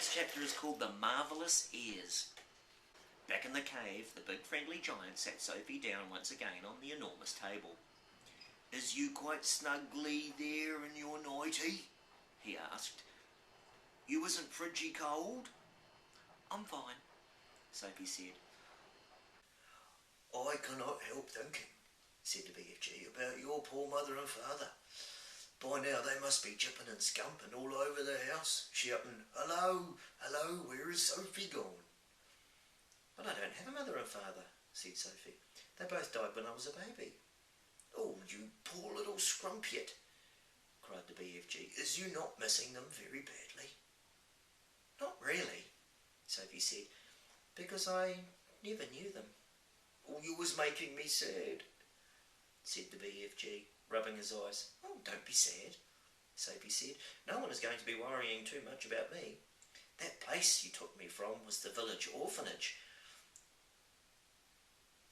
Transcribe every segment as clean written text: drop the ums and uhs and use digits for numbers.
next chapter is called The Marvellous Ears. Back in the cave, the big friendly giant sat Sophie down once again on the enormous table. "Is you quite snugly there in your nightie?" he asked. "You isn't fridgy cold?" "I'm fine," Sophie said. "I cannot help thinking," said the BFG, "about your poor mother and father. By now they must be jipping and scumping all over the house, shouting, 'Hello, hello, where is Sophie gone?'" "But I don't have a mother and father," said Sophie. "They both died when I was a baby." "Oh, you poor little scrumpiet," cried the BFG. "Is you not missing them very badly?" "Not really," Sophie said, "because I never knew them." "Oh, you was making me sad," said the BFG, rubbing his eyes. "Oh, don't be sad," Sophie said. "No one is going to be worrying too much about me. That place you took me from was the village orphanage.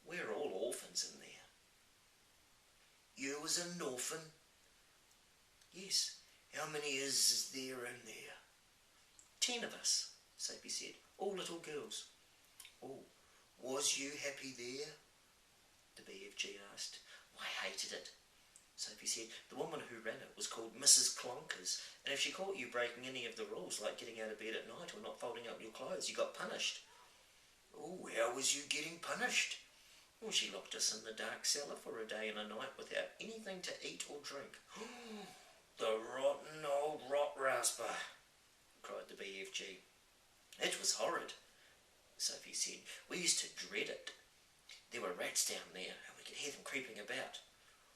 We're all orphans in there." "You was an orphan?" "Yes." "How many is there in there?" 10 of us, Sophie said, "all little girls." "Oh, was you happy there?" the BFG asked. "I hated it," Sophie said. "The woman who ran it was called Mrs. Clonkers, and if she caught you breaking any of the rules, like getting out of bed at night or not folding up your clothes, you got punished." "Oh, how was you getting punished?" "Well, she locked us in the dark cellar for a day and a night without anything to eat or drink." "The rotten old rot rasper," cried the BFG. "It was horrid," Sophie said. "We used to dread it. There were rats down there, and we could hear them creeping about."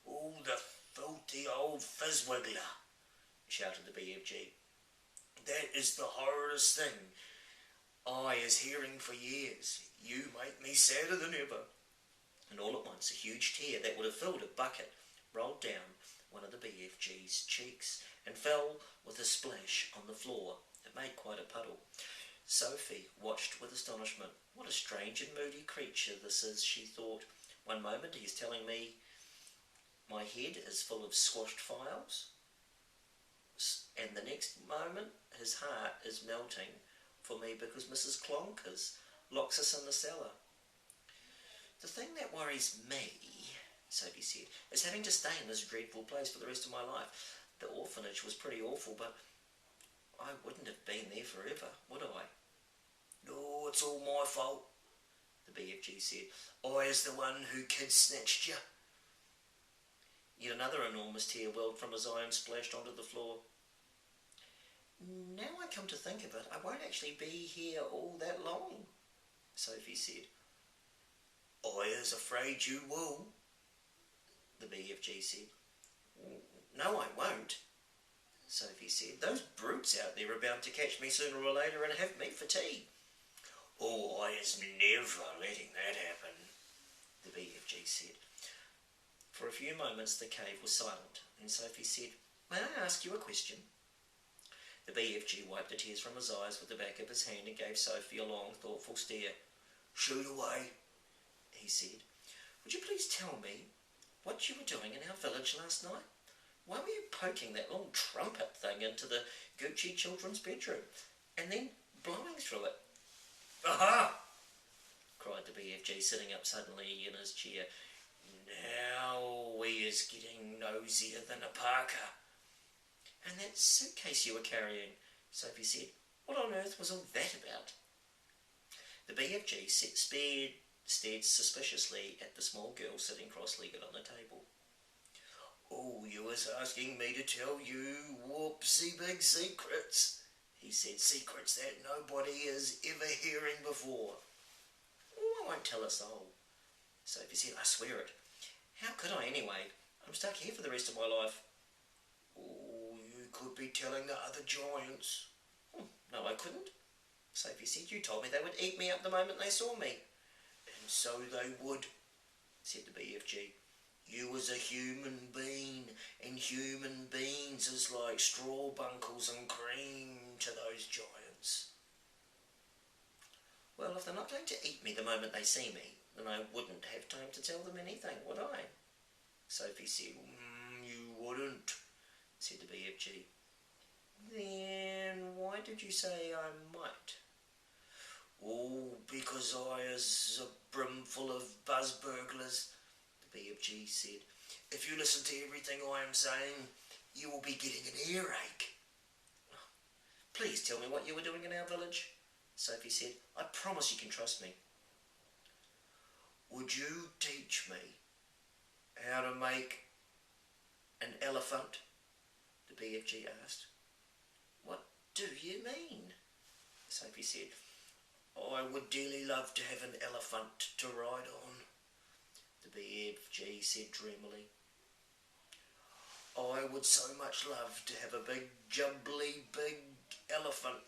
"Oh, the filthy old fizzwiggler," shouted the BFG. "That is the horridest thing I is hearing for years. You make me sadder than ever." And all at once a huge tear that would have filled a bucket rolled down one of the BFG's cheeks and fell with a splash on the floor. It made quite a puddle. Sophie watched with astonishment. "What a strange and moody creature this is," she thought. "One moment he's telling me my head is full of squashed files, and the next moment his heart is melting for me because Mrs. Clonkers locks us in the cellar." "The thing that worries me," Sophie said, "is having to stay in this dreadful place for the rest of my life. The orphanage was pretty awful, but I wouldn't have been there forever, would I?" "No, it's all my fault," the BFG said. "I is the one who kid-snatched you." Yet another enormous tear welled from his eye and splashed onto the floor. "Now I come to think of it, I won't actually be here all that long," Sophie said. "I is afraid you will," the BFG said. "No, I won't," Sophie said. "Those brutes out there are bound to catch me sooner or later and have me for tea." "Oh, I is never letting that happen," the BFG said. For a few moments the cave was silent, and Sophie said, "May I ask you a question?" The BFG wiped the tears from his eyes with the back of his hand and gave Sophie a long, thoughtful stare. "Shoot away," he said. "Would you please tell me what you were doing in our village last night? Why were you poking that long trumpet thing into the Gucci children's bedroom and then blowing through it?" "Aha!" cried the BFG, sitting up suddenly in his chair. "Now we is getting nosier than a Parker." "And that suitcase you were carrying," Sophie said. "What on earth was all that about?" The BFG stared suspiciously at the small girl sitting cross-legged on the table. "Oh, you was asking me to tell you whoopsie big secrets," he said. "Secrets that nobody is ever hearing before." "Oh, I won't tell a soul," Sophie said. "I swear it. How could I anyway? I'm stuck here for the rest of my life." "Oh, you could be telling the other giants." "No, I couldn't," Sophie said. "You told me they would eat me up the moment they saw me." "And so they would," said the BFG. "You was a human being, and human beings is like straw bunkles and cream to those giants." "Well, if they're not going to eat me the moment they see me, then I wouldn't have time to tell them anything, would I?" Sophie said. "You wouldn't," said the BFG. "Then why why did you say I might? Oh, because I is a brimful of buzz burglars, the BFG said. If you listen to everything I am saying, you will be getting an earache. Please tell me what you were doing in our village, Sophie said. I promise you can trust me. Would you teach me how to make an elephant? The BFG asked. What do you mean? Sophie said. I would dearly love to have an elephant to ride on, the BFG said dreamily. I would so much love to have a big, jubbly, big elephant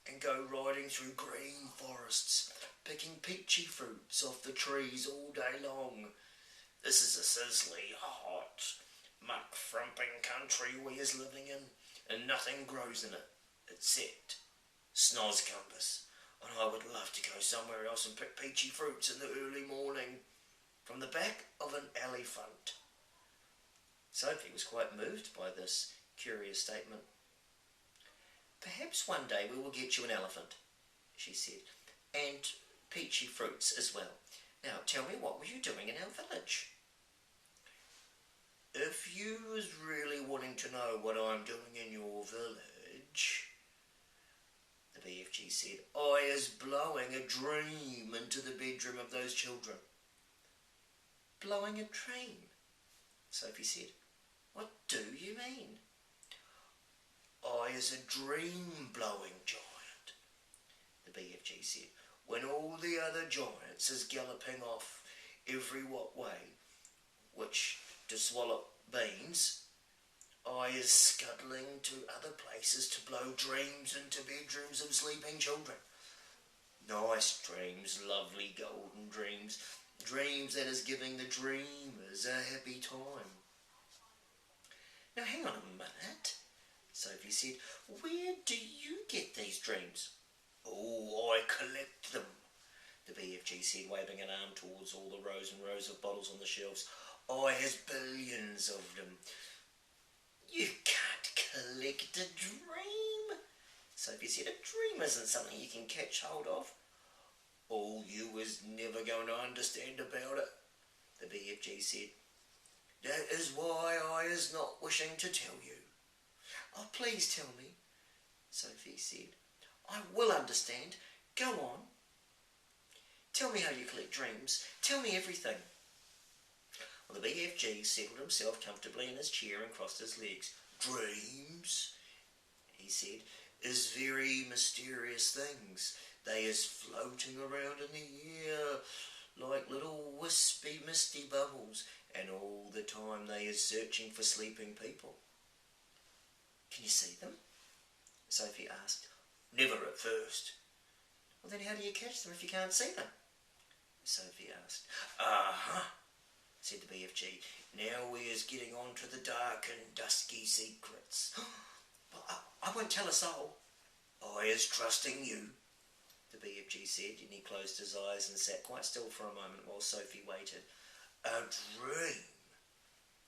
and go riding through green forests, picking peachy fruits off the trees all day long. This is a sizzly, hot, muck-frumping country we is living in, and nothing grows in it except snozcumbers. And I would love to go somewhere else and pick peachy fruits in the early morning from the back of an elephant. Sophie was quite moved by this curious statement. Perhaps one day we will get you an elephant, she said, and peachy fruits as well. Now tell me, what were you doing in our village? If you was really wanting to know what I'm doing in your village, the BFG said, I is blowing a dream into the bedroom of those children. Blowing a dream? Sophie said. What do you mean? I is a dream-blowing giant, the BFG said. When all the other giants is galloping off every what way, which to swallow beans, I is scuttling to other places to blow dreams into bedrooms of sleeping children. Nice dreams, lovely golden dreams, dreams that is giving the dreamers a happy time. Now hang on a minute, Sophie said. Where do you get these dreams? Oh, I collect them, the BFG said, waving an arm towards all the rows and rows of bottles on the shelves. I has billions of them. You can't collect a dream, Sophie said. A dream isn't something you can catch hold of. Oh, you was never going to understand about it, the BFG said. That is why I is not wishing to tell you. Oh, please tell me, Sophie said. I will understand. Go on. Tell me how you collect dreams. Tell me everything. Well, the BFG settled himself comfortably in his chair and crossed his legs. Dreams, he said, is very mysterious things. They is floating around in the air like little wispy, misty bubbles, and all the time they is searching for sleeping people. Can you see them? Sophie asked. Never at first. Well, then how do you catch them if you can't see them? Sophie asked. Aha, said the BFG. Now we is getting on to the dark and dusky secrets. Well, I won't tell us all. I is trusting you, the BFG said, and he closed his eyes and sat quite still for a moment while Sophie waited. A dream,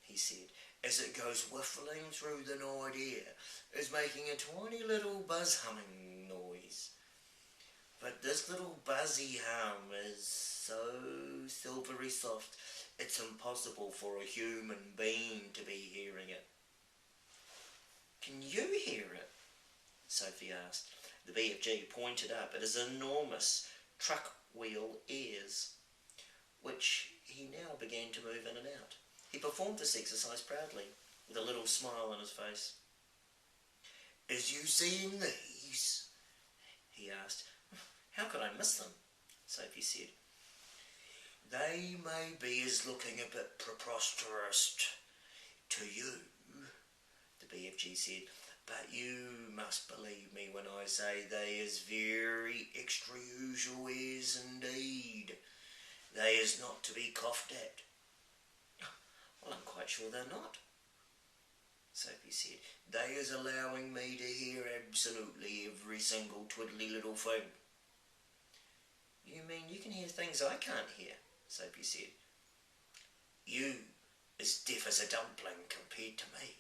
he said, as it goes whiffling through the night air, is making a tiny little buzz humming noise. But this little buzzy hum is so silvery soft, it's impossible for a human being to be hearing it. Can you hear it? Sophie asked. The BFG pointed up at his enormous truck wheel ears, which he now began to move in and out. He performed this exercise proudly, with a little smile on his face. Is you seeing these? He asked. How could I miss them? Sophie said. They may be as looking a bit preposterous to you, the BFG said, but you must believe me when I say they is very extra usual is indeed. They is not to be coughed at. Well, I'm quite sure they're not, Sophie said. They is allowing me to hear absolutely every single twiddly little thing. You mean you can hear things I can't hear? Sophie said. You is deaf as a dumpling compared to me,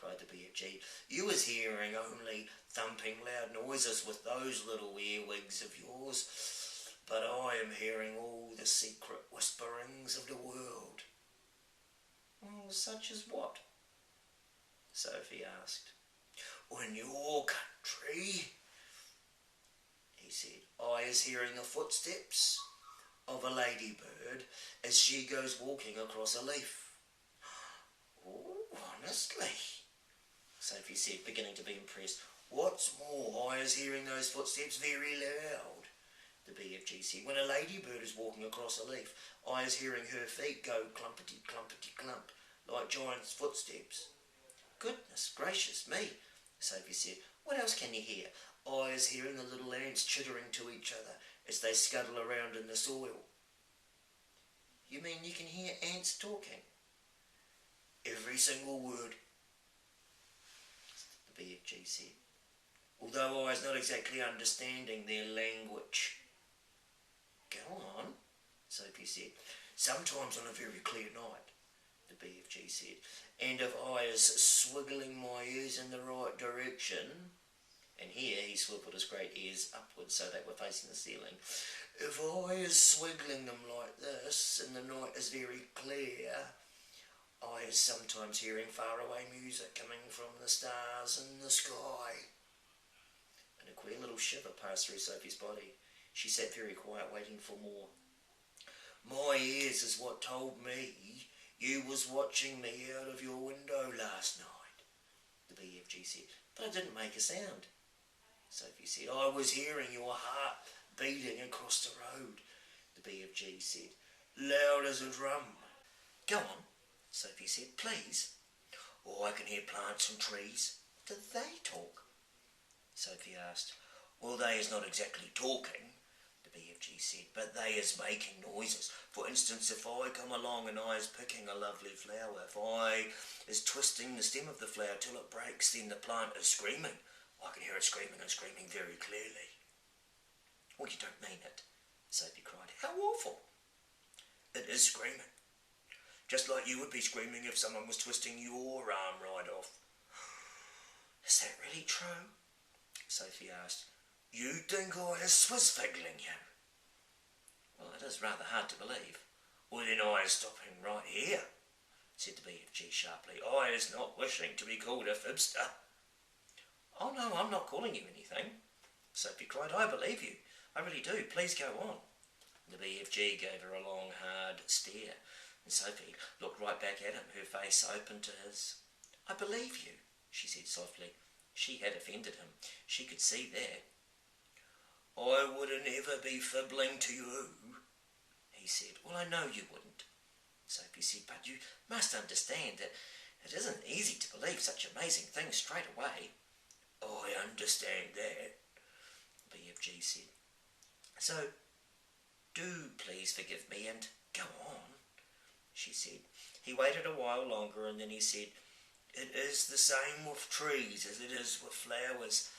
cried the BFG. You was hearing only thumping loud noises with those little earwigs of yours, but I am hearing all the secret whisperings of the world. Well, such as what? Sophie asked. In your country, he said, I is hearing the footsteps of a ladybird as she goes walking across a leaf. Oh, honestly, Sophie said, beginning to be impressed. What's more, I is hearing those footsteps very loud, the BFG said. When a ladybird is walking across a leaf, I is hearing her feet go clumpety, clumpety, clump, like giant's footsteps. Goodness gracious me, Sophie said. What else can you hear? I is hearing the little ants chittering to each other as they scuttle around in the soil. You mean you can hear ants talking? Every single word, the BFG said. Although I was not exactly understanding their language. Go on, Sophie said. Sometimes on a very clear night, the BFG said, and if I is swiggling my ears in the right direction, and here he swiveled his great ears upwards so they were facing the ceiling. If I is swiggling them like this and the night is very clear, I is sometimes hearing faraway music coming from the stars in the sky. And a queer little shiver passed through Sophie's body. She sat very quiet, waiting for more. My ears is what told me you was watching me out of your window last night, the BFG said. But I didn't make a sound, Sophie said. I was hearing your heart beating across the road, the BFG said, loud as a drum. Go on, Sophie said, please. I can hear plants and trees. Do they talk? Sophie asked. Well, they is not exactly talking, the BFG said, but they is making noises. For instance, if I come along and I is picking a lovely flower, if I is twisting the stem of the flower till it breaks, then the plant is screaming. I can hear it screaming and screaming very clearly. Well, you don't mean it, Sophie cried. How awful. It is screaming. Just like you would be screaming if someone was twisting your arm right off. Is that really true? Sophie asked. You think I is swizz-figgling you? Well, it is rather hard to believe. Well, then I is stopping right here, said the BFG sharply. I is not wishing to be called a fibster. Oh, no, I'm not calling you anything, Sophie cried. I believe you. I really do. Please go on. The BFG gave her a long, hard stare, and Sophie looked right back at him, her face open to his. I believe you, she said softly. She had offended him. She could see that. I wouldn't ever be fibbling to you, he said. Well, I know you wouldn't, Sophie said, but you must understand that it isn't easy to believe such amazing things straight away. I understand that, BFG said. So, do please forgive me and go on, she said. He waited a while longer and then he said, It is the same with trees as it is with flowers.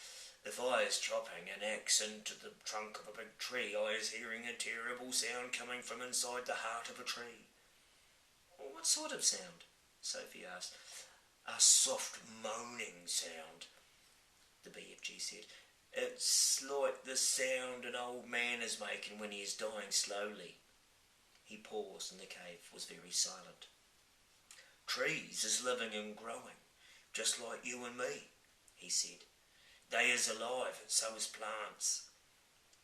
If I is chopping an axe into the trunk of a big tree, I is hearing a terrible sound coming from inside the heart of a tree. What sort of sound? Sophie asked. A soft moaning sound, the BFG said. It's like the sound an old man is making when he is dying slowly. He paused and the cave was very silent. Trees is living and growing, just like you and me, he said. They is alive and so is plants.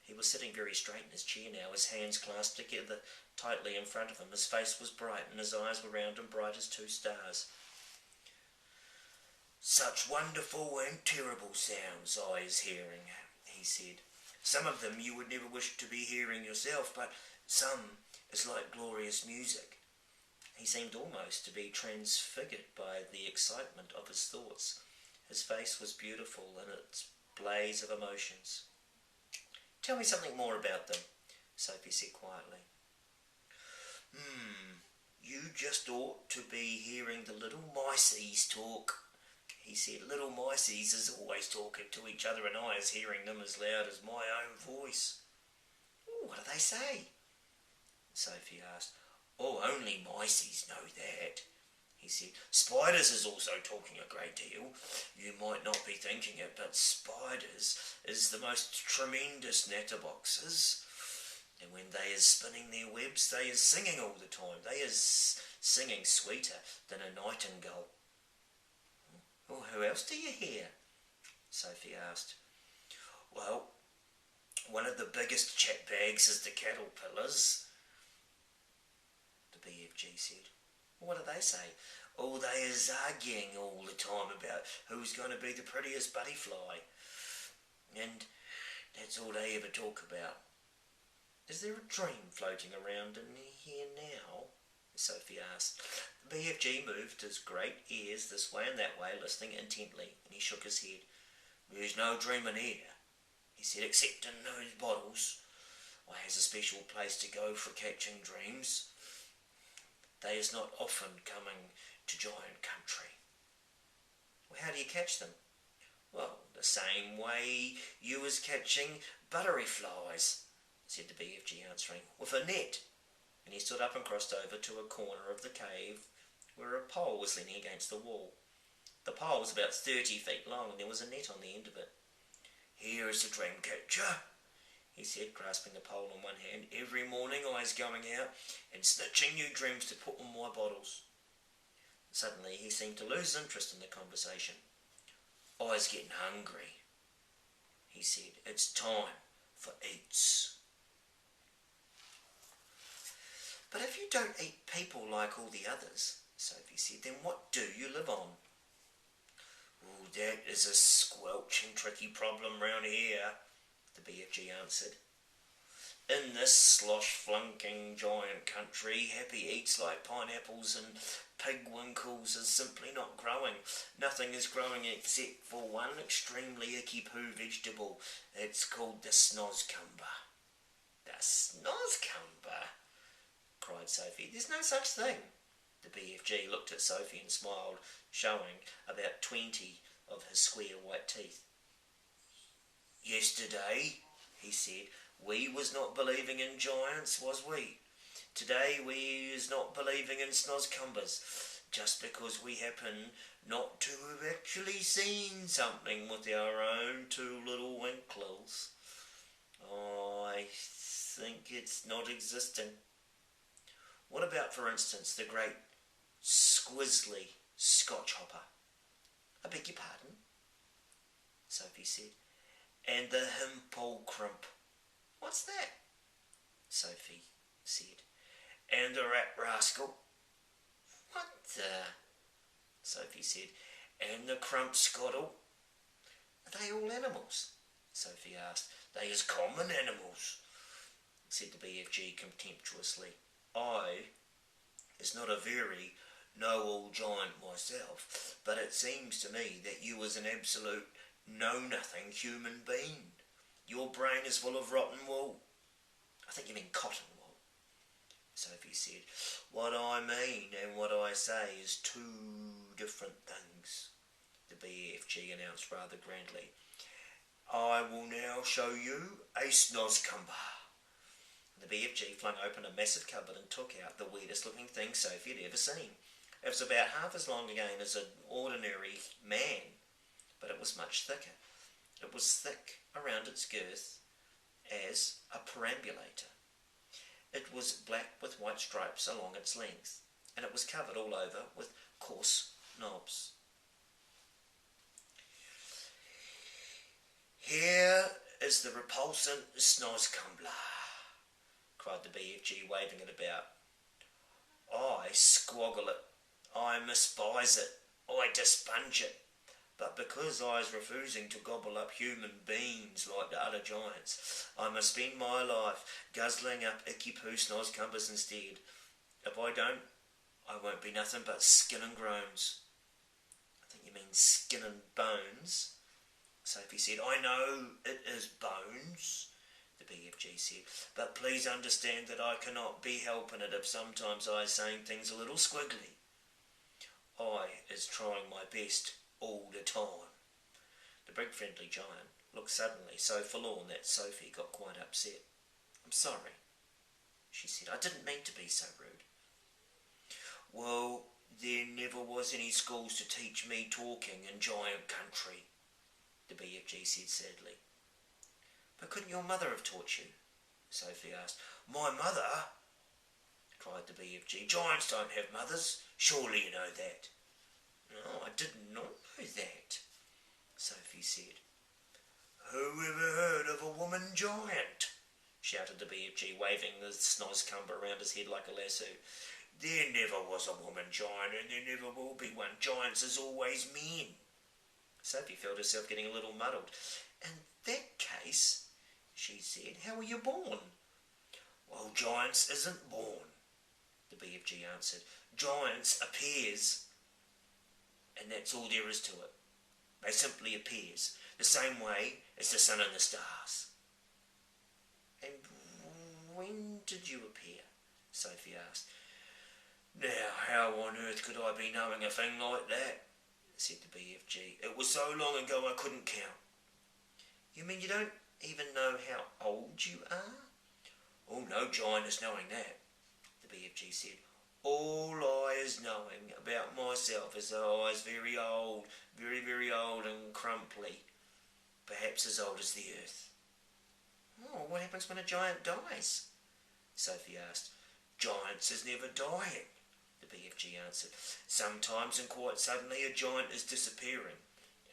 He was sitting very straight in his chair now, his hands clasped together tightly in front of him. His face was bright and his eyes were round and bright as two stars. Such wonderful and terrible sounds I is hearing, he said. Some of them you would never wish to be hearing yourself, but some is like glorious music. He seemed almost to be transfigured by the excitement of his thoughts. His face was beautiful in its blaze of emotions. Tell me something more about them, Sophie said quietly. You just ought to be hearing the little miceys talk, he said. Little miceys is always talking to each other and I is hearing them as loud as my own voice. What do they say? Sophie asked. Only miceys know that, he said. Spiders is also talking a great deal. You might not be thinking it, but spiders is the most tremendous natterboxes. And when they is spinning their webs, they is singing all the time. They is singing sweeter than a nightingale. Well, who else do you hear? Sophie asked. Well, one of the biggest chat bags is the caterpillars, the BFG said. What do they say? Oh, they is arguing all the time about who's going to be the prettiest butterfly. And that's all they ever talk about. Is there a dream floating around in here now? Sophie asked. The BFG moved his great ears this way and that way, listening intently, and he shook his head. There's no dream in here, he said, except in those bottles. I has a special place to go for catching dreams. They is not often coming to giant country. Well, how do you catch them? Well, the same way you was catching butterflies, said the BFG, answering, with a net. And he stood up and crossed over to a corner of the cave where a pole was leaning against the wall. The pole was about 30 feet long and there was a net on the end of it. Here is the dream catcher, he said, grasping the pole in one hand. Every morning I was going out and snitching new dreams to put on my bottles. Suddenly he seemed to lose interest in the conversation. I was getting hungry, he said. It's time for eats. But if you don't eat people like all the others, Sophie said, then what do you live on? Oh, that is a squelching tricky problem round here, the BFG answered. In this slosh-flunking giant country, happy eats like pineapples and pigwinkles is simply not growing. Nothing is growing except for one extremely icky poo vegetable. It's called the snozcumber. The snozcumber? Cried Sophie. There's no such thing. The BFG looked at Sophie and smiled, showing about 20 of his square white teeth. Yesterday, he said, we was not believing in giants, was we? Today we is not believing in snozcumbers, just because we happen not to have actually seen something with our own two little winklers. I think it's not existing. What about, for instance, the great squizzly Scotch hopper? I beg your pardon, Sophie said. And the himple crimp. What's that? Sophie said. And the rat rascal. What the? Sophie said. And the crump scottle. Are they all animals? Sophie asked. They is common animals, said the BFG contemptuously. I is not a very know-all giant myself, but it seems to me that you was an absolute know-nothing human being. Your brain is full of rotten wool. I think you mean cotton wool, Sophie said. What I mean and what I say is two different things, the BFG announced rather grandly. I will now show you a snozcumber. The BFG flung open a massive cupboard and took out the weirdest looking thing Sophie had ever seen. It was about half as long again as an ordinary man, but it was much thicker. It was thick around its girth as a perambulator. It was black with white stripes along its length, and it was covered all over with coarse knobs. Here is the repulsant snozcumber, cried the BFG, waving it about. I squoggle it, I mispise it, I despunge it, but because I is refusing to gobble up human beings like the other giants, I must spend my life guzzling up icky poo snozcumbers instead. If I don't, I won't be nothing but skin and groans. I think you mean skin and bones, Sophie said. I know it is bones, the BFG said, but please understand that I cannot be helping it if sometimes I is saying things a little squiggly. I is trying my best all the time. The big friendly giant looked suddenly so forlorn that Sophie got quite upset. I'm sorry, she said. I didn't mean to be so rude. Well, There never was any schools to teach me talking in giant country, the BFG said sadly. But couldn't your mother have taught you? Sophie asked. My mother? Cried the BFG. Giants don't have mothers. Surely you know that. No, I did not know that, Sophie said. Who ever heard of a woman giant? Shouted the BFG, waving the snozcumber around his head like a lasso. There never was a woman giant, and there never will be one. Giants is always men. Sophie felt herself getting a little muddled. In that case, she said, how were you born? Well, giants isn't born, the BFG answered. Giants appears, and that's all there is to it. They simply appears, the same way as the sun and the stars. And when did you appear? Sophie asked. Now, how on earth could I be knowing a thing like that? Said the BFG. It was so long ago I couldn't count. You mean you don't even know how old you are? Oh, no giant is knowing that, the BFG said. All I is knowing about myself is that I was very old, very, very old and crumply. Perhaps as old as the earth. Oh, what happens when a giant dies? Sophie asked. Giants is never dying, the BFG answered. Sometimes and quite suddenly a giant is disappearing,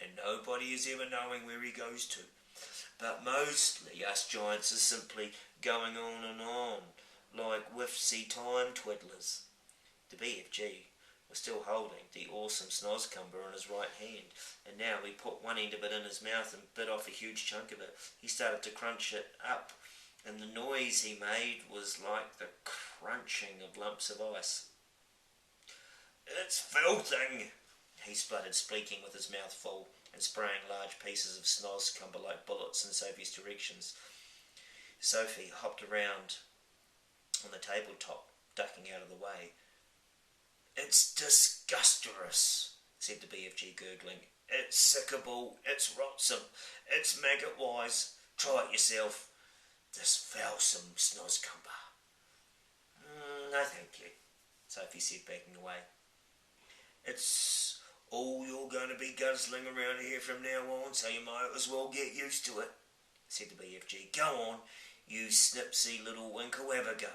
and nobody is ever knowing where he goes to. But mostly us giants is simply going on and on, like whiffsy time twiddlers. The BFG was still holding the awesome snozcumber in his right hand, and now he put one end of it in his mouth and bit off a huge chunk of it. He started to crunch it up, and the noise he made was like the crunching of lumps of ice. It's filthing, he spluttered, speaking with his mouth full and spraying large pieces of snozcumber like bullets in Sophie's directions. Sophie hopped around on the tabletop, ducking out of the way. It's disgusterous, said the BFG, gurgling. It's sickable, it's rotsome, it's maggot-wise. Try it yourself. This fowlsome snozcumber. No, thank you, Sophie said, backing away. It's all you're going to be guzzling around here from now on, so you might as well get used to it, said the BFG. Go on, you snipsy little winkle, have a go.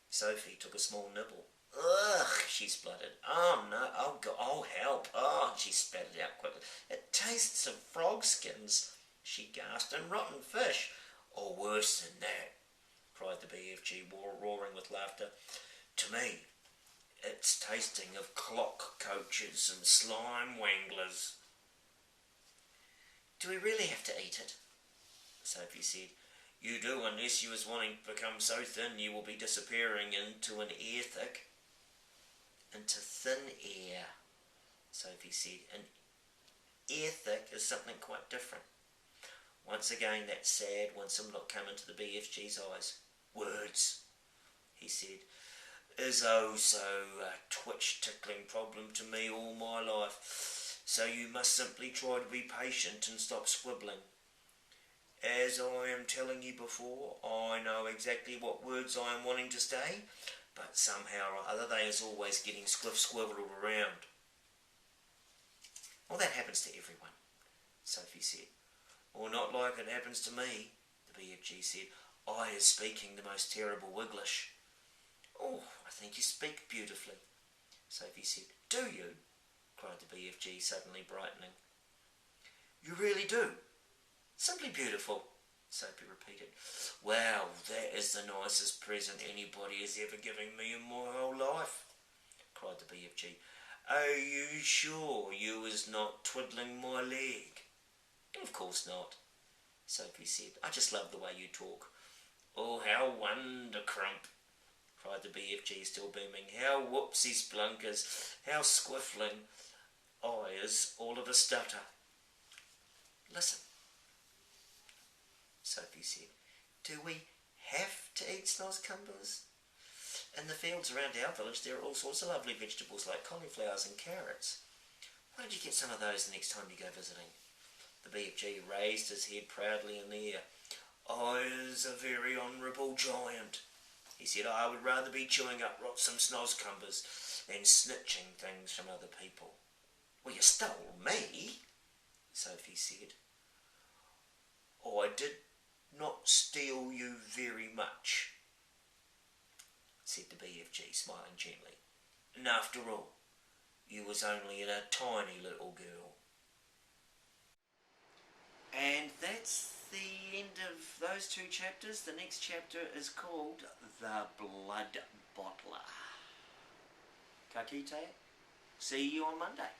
Sophie took a small nibble. Ugh, she spluttered. Oh no, oh God, oh help. Oh, she spat it out quickly. It tastes of frog skins, she gasped, and rotten fish. Or worse than that, cried the BFG, roaring with laughter. To me, it's tasting of clock coaches and slime wanglers. Do we really have to eat it? Sophie said. You do, unless you was wanting to become so thin you will be disappearing into an air thick. Into thin air, Sophie said. An air thick is something quite different. Once again that sad, winsome look came into the BFG's eyes. Words, he said, is oh so a twitch-tickling problem to me all my life. So you must simply try to be patient and stop squibbling. As I am telling you before, I know exactly what words I am wanting to say, but somehow or other they is always getting squiffled around. Well, that happens to everyone, Sophie said. Well, not like it happens to me, the BFG said. I is speaking the most terrible Wiglish. Oh, I think you speak beautifully, Sophie said. Do you? Cried the BFG, suddenly brightening. You really do? Simply beautiful, Sophie repeated. Wow, that is the nicest present anybody has ever given me in my whole life, cried the BFG. Are you sure you was not twiddling my leg? Of course not, Sophie said. I just love the way you talk. Oh, how wonder-crump, cried the BFG, still beaming. How whoopsie splunkers, how squiffling. I is all of a stutter. Listen, Sophie said. Do we have to eat snozcumbers? In the fields around our village there are all sorts of lovely vegetables like cauliflowers and carrots. Why don't you get some of those the next time you go visiting? The BFG raised his head proudly in the air. I is a very honourable giant, He said, I would rather be chewing up some snozzcumbers than snitching things from other people. Well, you stole me, Sophie said. I did not steal you very much, said the BFG, smiling gently. And after all, you was only a tiny little girl. And that's the end of those two chapters. The next chapter is called The Blood Bottler. Ka kite. See you on Monday.